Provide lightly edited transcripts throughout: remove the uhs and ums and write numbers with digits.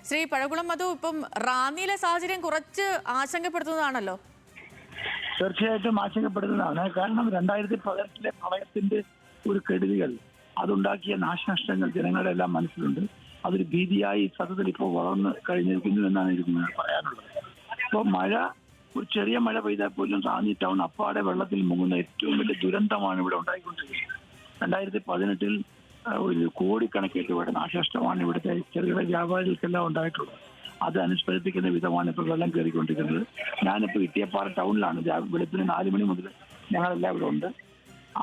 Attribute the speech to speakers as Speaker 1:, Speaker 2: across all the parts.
Speaker 1: ശ്രീ പഴകുളം മധു, ഇപ്പം റാന്നിയിലെ സാഹചര്യം കുറച്ച് ആശങ്കപ്പെടുത്തുന്നതാണല്ലോ.
Speaker 2: തീർച്ചയായിട്ടും ആശങ്കപ്പെടുന്നതാണ്. കാരണം 2018 പ്രളയത്തിന്റെ ഒരു കെടുതികൾ, അതുണ്ടാക്കിയ നാശനഷ്ടങ്ങൾ ജനങ്ങളുടെ എല്ലാം മനസ്സിലുണ്ട്. അതൊരു ഭീതിയായി സത്യത്തിൽ ഇപ്പോൾ വളർന്ന് കഴിഞ്ഞിരിക്കുന്നു എന്നാണ് എനിക്ക് പറയാനുള്ളത്. ഇപ്പോൾ ഒരു ചെറിയ മഴ പെയ്താൽ പോലും റാന്നി ടൗൺ അപ്പാടെ വെള്ളത്തിൽ മുങ്ങുന്ന ഏറ്റവും വലിയ ദുരന്തമാണ് ഇവിടെ ഉണ്ടായിക്കൊണ്ടിരിക്കുന്നത്. 2018 ഒരു കോടിക്കണക്കിന് ഇവിടെ നാശനഷ്ടമാണ് ഇവിടുത്തെ ചെറുകിട വ്യാപാരികൾക്കെല്ലാം ഉണ്ടായിട്ടുള്ളത്. അത് അനുസ്മരിപ്പിക്കുന്ന വിധമാണ് ഇപ്പോൾ വെള്ളം കയറിക്കൊണ്ടിരിക്കുന്നത്. ഞാനിപ്പോൾ ഇട്ടിയപ്പാറ ടൗണിലാണ്. വെളുപ്പിന് 4 മണി മുതൽ ഞങ്ങളെല്ലാം ഇവിടെ ഉണ്ട്.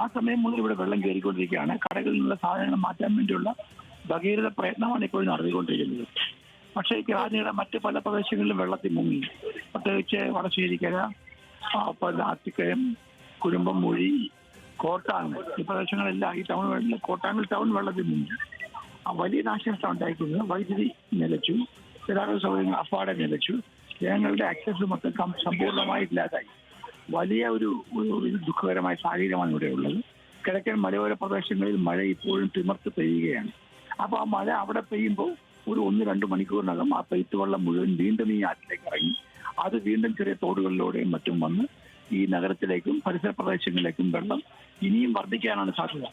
Speaker 2: ആ സമയം മുതൽ ഇവിടെ വെള്ളം കയറിക്കൊണ്ടിരിക്കുകയാണ്. കടകളിൽ നിന്നുള്ള സാധനങ്ങൾ മാറ്റാൻ വേണ്ടിയുള്ള ഭഗീരഥ പ്രയത്നമാണ് ഇപ്പോൾ നടത്തിക്കൊണ്ടിരിക്കുന്നത്. പക്ഷേ റാന്നിയുടെ മറ്റ് പല പ്രദേശങ്ങളിലും വെള്ളത്തിൽ മുങ്ങി. പ്രത്യേകിച്ച് വടശ്ശേരിക്കര, ആത്തിക്കയം, കുരുമ്പംമൂഴി, കോട്ടാങ്ങൽ, ഈ പ്രദേശങ്ങളെല്ലാം ഈ ടൗൺ കോട്ടാങ്ങൽ ടൗൺ വെള്ളത്തിൽ മുങ്ങി. വലിയ നാശനഷ്ടം ഉണ്ടായിരിക്കുന്നത്. വൈദ്യുതി നിലച്ചു, ഗതാഗത സൗകര്യങ്ങൾ അപ്പാടെ നിലച്ചു, ജനങ്ങളുടെ ആക്സസ് മൊത്തം സമ്പൂർണ്ണമായി ഇല്ലാതായി. വലിയ ഒരു ദുഃഖകരമായ സാഹചര്യമാണ് ഇവിടെ ഉള്ളത്. കിഴക്കൻ മലയോര പ്രദേശങ്ങളിൽ മഴ ഇപ്പോഴും തിമർത്ത് പെയ്യുകയാണ്. അപ്പോൾ ആ മഴ അവിടെ പെയ്യുമ്പോൾ ഒരു 1-2 മണിക്കൂറിനകം ആ പെയ്ത്ത് വെള്ളം മുഴുവൻ വീണ്ടും ഈ ആറ്റിലേക്ക് ഇറങ്ങി അത് വീണ്ടും ചെറിയ തോടുകളിലൂടെയും മറ്റും വന്ന് ഈ നഗരത്തിലേക്കും പരിസര പ്രദേശങ്ങളിലേക്കും വെള്ളം ഇനിയും വർദ്ധിക്കാനാണ് സാധ്യത.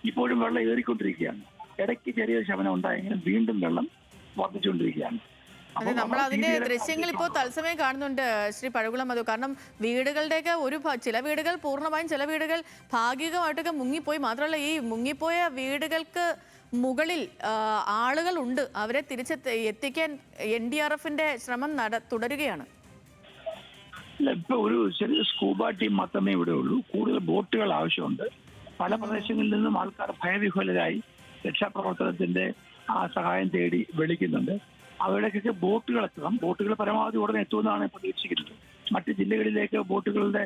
Speaker 2: ഇപ്പോഴും വെള്ളം ഏറിക്കൊണ്ടിരിക്കുകയാണ്. ഇടയ്ക്ക് ചെറിയൊരു ശമനം ഉണ്ടായെങ്കിലും വീണ്ടും വെള്ളം വർദ്ധിച്ചുകൊണ്ടിരിക്കുകയാണ്.
Speaker 1: അതെ, നമ്മൾ അതിന്റെ ദൃശ്യങ്ങൾ ഇപ്പോൾ തത്സമയം കാണുന്നുണ്ട് ശ്രീ പഴകുളം മധു. കാരണം വീടുകളുടെയൊക്കെ ചില വീടുകൾ പൂർണ്ണമായും, ചില വീടുകൾ ഭാഗികമായിട്ടൊക്കെ മുങ്ങിപ്പോയി. മാത്രമല്ല, ഈ മുങ്ങിപ്പോയ വീടുകൾക്ക് മുകളിൽ ആളുകൾ ഉണ്ട്. അവരെ എത്തിക്കാൻ NDRFന്റെ ശ്രമം തുടരുകയാണ്.
Speaker 2: ഇപ്പൊ ഒരു ചെറിയ സ്കൂബ ടീം മാത്രമേ ഇവിടെ ഉള്ളൂ. കൂടുതൽ ബോട്ടുകൾ ആവശ്യമുണ്ട്. പല പ്രദേശങ്ങളിൽ നിന്നും ആൾക്കാർ ഭയവിഹ്വലരായി രക്ഷാപ്രവർത്തനത്തിന്റെ ആ സഹായം തേടി വിളിക്കുന്നുണ്ട്. അവിടേക്കൊക്കെ ബോട്ടുകൾ എത്തണം. ബോട്ടുകൾ പരമാവധി ഉടനെ എത്തുമെന്നാണ് പ്രതീക്ഷിക്കുന്നത്. മറ്റ് ജില്ലകളിലേക്ക് ബോട്ടുകളുടെ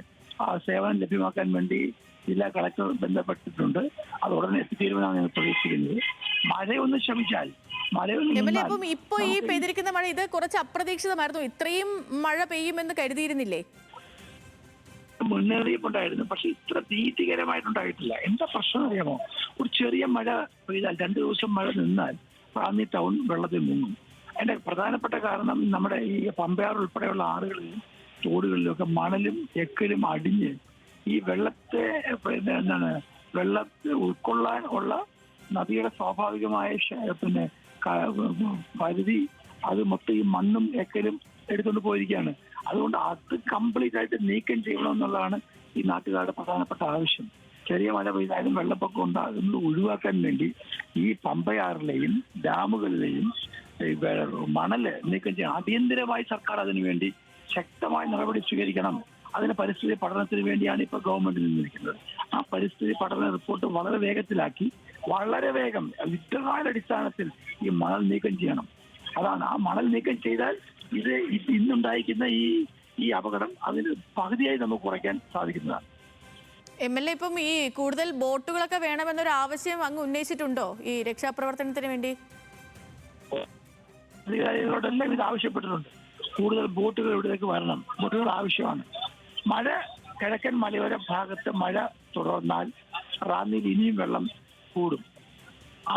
Speaker 2: സേവനം ലഭ്യമാക്കാൻ വേണ്ടി ജില്ലാ കളക്ടർ ബന്ധപ്പെട്ടിട്ടുണ്ട്. അത് ഉടനെ എത്തിച്ചേരുമെന്നാണ് ഞങ്ങൾ പ്രതീക്ഷിക്കുന്നത്. മഴയൊന്ന് ശമിച്ചാൽ,
Speaker 1: ഇപ്പൊ ഈ പെയ്തിരിക്കുന്ന മഴ ഇത് കുറച്ച് അപ്രതീക്ഷിതമായിരുന്നു. ഇത്രയും മഴ പെയ്യുമെന്ന് കരുതിയിരുന്നില്ലേ?
Speaker 2: മുന്നറിയിപ്പുണ്ടായിരുന്നു, പക്ഷെ ഇത്ര ഭീതികരമായിട്ടുണ്ടായിട്ടില്ല. എന്താ പ്രശ്നം അറിയാമോ? ഒരു ചെറിയ മഴ പെയ്താൽ 2 ദിവസം മഴ നിന്നാൽ റാന്നി ടൗൺ വെള്ളത്തിൽ മുങ്ങും. അതിന്റെ പ്രധാനപ്പെട്ട കാരണം നമ്മുടെ ഈ പമ്പയാർ ഉൾപ്പെടെയുള്ള ആറുകളിലും തോടുകളിലും ഒക്കെ മണലും എക്കലും അടിഞ്ഞ് ഈ വെള്ളത്തെ വെള്ളത്തെ ഉൾക്കൊള്ളാൻ ഉള്ള നദിയുടെ സ്വാഭാവികമായ പരിധി അത് മൊത്തം ഈ മണ്ണും എക്കലും എടുത്തുകൊണ്ട് പോയിരിക്കുകയാണ്. അതുകൊണ്ട് അത് കംപ്ലീറ്റ് ആയിട്ട് നീക്കം ചെയ്യണമെന്നുള്ളതാണ് ഈ നാട്ടുകാരുടെ പ്രധാനപ്പെട്ട ആവശ്യം. ചെറിയ മഴ പെയ്താലും വെള്ളപ്പൊക്കം ഉണ്ടാകുന്നത് ഒഴിവാക്കാൻ വേണ്ടി ഈ പമ്പയാറിലെയും ഡാമുകളിലെയും മണല് നീക്കം ചെയ്യണം. അടിയന്തരമായി സർക്കാർ അതിനുവേണ്ടി ശക്തമായ നടപടി സ്വീകരിക്കണം. അതിന് പരിസ്ഥിതി പഠനത്തിന് വേണ്ടിയാണ് ഇപ്പോൾ ഗവൺമെന്റ് നിന്നിരിക്കുന്നത്. ആ പരിസ്ഥിതി പഠന റിപ്പോർട്ട് വളരെ വേഗത്തിലാക്കി, വളരെ വേഗം യുദ്ധകാലടിസ്ഥാനത്തിൽ ഈ മണൽ നീക്കം ചെയ്യണം. അതാണ്, ആ മണൽ നീക്കം ചെയ്താൽ ഇന്നുണ്ടായിരിക്കുന്ന ഈ അപകടം അതിന് പകുതിയായി നമുക്ക് കുറയ്ക്കാൻ സാധിക്കുന്നതാണ്.
Speaker 1: MLA ഇപ്പം ഈ കൂടുതൽ ബോട്ടുകളൊക്കെ വേണമെന്നൊരു ആവശ്യം അങ്ങ് ഉന്നയിച്ചിട്ടുണ്ടോ ഈ രക്ഷാപ്രവർത്തനത്തിന് വേണ്ടി?
Speaker 2: അധികാരികളോടെല്ലാം ഇത് ആവശ്യപ്പെട്ടിട്ടുണ്ട്. കൂടുതൽ ബോട്ടുകൾ ഇവിടേക്ക് വരണം. ബോട്ടുകൾ ആവശ്യമാണ്. മഴ കിഴക്കൻ മലയോര ഭാഗത്ത് മഴ തുടർന്നാൽ റാന്നിയിൽ ഇനിയും വെള്ളം കൂടും.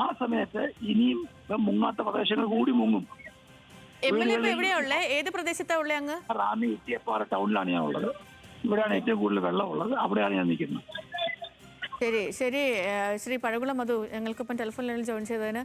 Speaker 2: ആ സമയത്ത് ഇനിയും മുങ്ങാത്ത പ്രദേശങ്ങൾ കൂടി മുങ്ങും.
Speaker 1: എവിടെയുള്ള ഏത് പ്രദേശത്താ ഉള്ളത്? അങ്ങ്
Speaker 2: റാന്നി ഇട്ടിയപ്പാറ ടൗണിലാണ് ഞാൻ ഉള്ളത്. ഇവിടെയാണ് ഏറ്റവും കൂടുതൽ വെള്ളമുള്ളത്. അവിടെയാണ് ഞാൻ നിൽക്കുന്നത്.
Speaker 1: ശരി ശ്രീ പഴകുളം മധു, ഞങ്ങൾക്കിപ്പം ടെലിഫോൺ ലൈനിൽ ജോയിൻ ചെയ്തതിന്